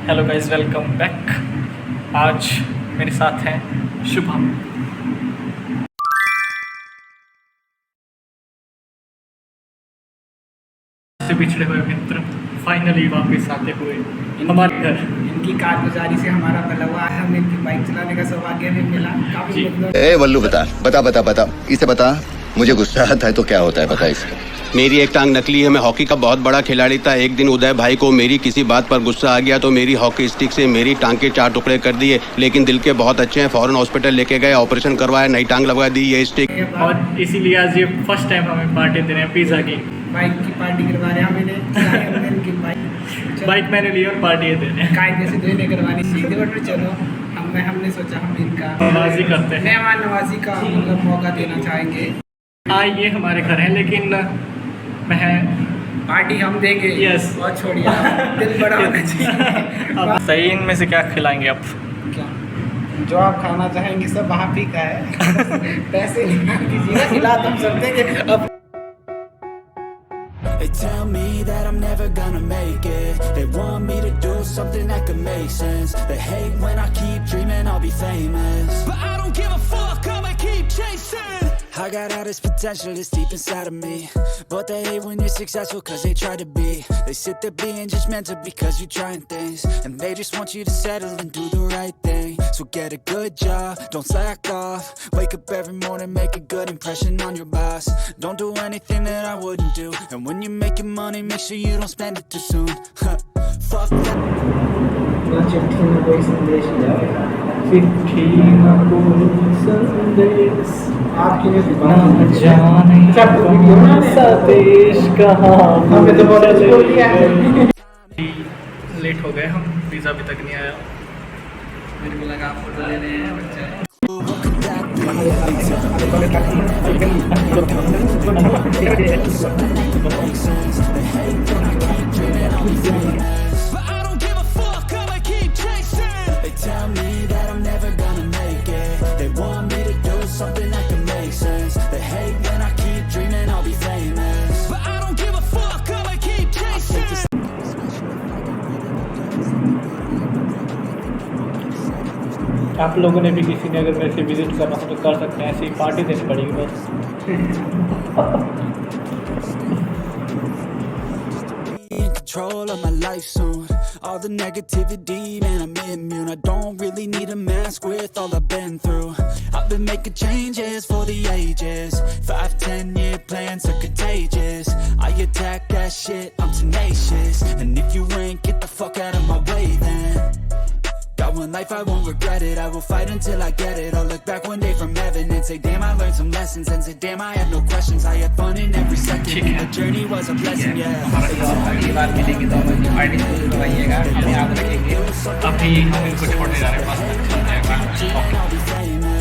Hello guys, welcome back. आज मेरे साथ हैं शुभम। से पिछड़े हुए मित्र फाइनली वापस आते हुए हमारे घर। इनकी कारगुजारी से हमारा भला हुआ है, हमें इनकी बाइक चलाने का सौभाग्य भी मिला। काफी ए वल्लू बता बता बता बता इसे बता। मुझे गुस्सा आता है तो क्या होता है बता इसे। मेरी एक टांग नकली है। मैं हॉकी का बहुत बड़ा खिलाड़ी था। एक दिन उदय भाई को मेरी किसी बात पर गुस्सा आ गया तो मेरी हॉकी स्टिक से मेरी टांग के 4 टुकड़े कर दिए। लेकिन दिल के बहुत अच्छे हैं, फौरन हॉस्पिटल लेके गए, ऑपरेशन करवाया, नई टांग लगवा दी ये स्टिक। और इसीलिए आज ये फर्स्ट टाइम हमें पार्टी दे रहे हैं पिज़्ज़ा की। बाइक की पार्टी करवा रहे हैं हमने इनकी बाइक मैंने ली और पार्टी ये दे रहे हैं। कायदे से देने करवानी सीख गए, बट चलो हमने सोचा हम इनका नवाजी करते हैं, मेहमान नवाजी का मतलब मौका देना चाहेंगे। हाँ, ये हमारे घर हैं लेकिन मैं पार्टी हम देंगे। यस। बहुत छोड़िए, दिल बड़ा होना चाहिए। अब सही, इनमें से क्या खिलाएंगे आप? क्या जो आप खाना चाहेंगे सब आप ही का है। पैसे नहीं कीजिएगा, खिला तो हम सब देंगे। अब They tell me that I'm never gonna make it. They want me to do something that could make sense. They hate when I keep dreaming I'll be famous, but I don't give a fuck, I'ma keep chasing. I got all this potential that's deep inside of me, but they hate when you're successful cause they try to be. They sit there being judgmental because you're trying things, and they just want you to settle and do the right thing. So get a good job, don't slack off. Wake up every morning, make a good impression on your boss. Don't do anything that I wouldn't do, and when you're making money, make sure you don't spend it too soon. Fuck that. चिट्ठी में कोई संदेश जाएगा, चिट्ठी में कोई संदेश आपकी नहीं ना जाने सा देश कहाँ हमें तो बहुत अच्छी बोल दिया है। लेट हो गए हम, पिज़्ज़ा अभी तक नहीं आया। मेरे को लगा आप फोटो ले रहे हैं बच्चे। But I don't give a fuck, I'ma keep chasing. They tell me that I'm never gonna make it. They want me to do something that can make sense. They hate when I keep dreaming I'll be famous, but I don't give a fuck, I'ma keep chasing. आप लोगों ने भी किसी ने अगर मेरे से visit करना हो तो कर सकते हैं, ऐसी पार्टी देनी पड़ेगी बस। In control of my life soon. All the negativity, man, I'm immune. I don't really need a mask with all I've been through. I've been making changes for the ages. 5-10 year plans are contagious. I attack that shit, I'm tenacious. And if you ain't, get the fuck out of my way then. Got one life, I won't regret it. I will fight until I get it. I'll look back one day from heaven and say, damn, I learned some lessons. And say, damn, I have no questions. I had fun in every second, and the journey was a blessing, yeah. अगली बार मिलेंगे तो हमें party जरूर करवाइएगा, हम याद रखेंगे। अभी हम इनको छोड़ने जा रहे हैं, बस I'll be famous.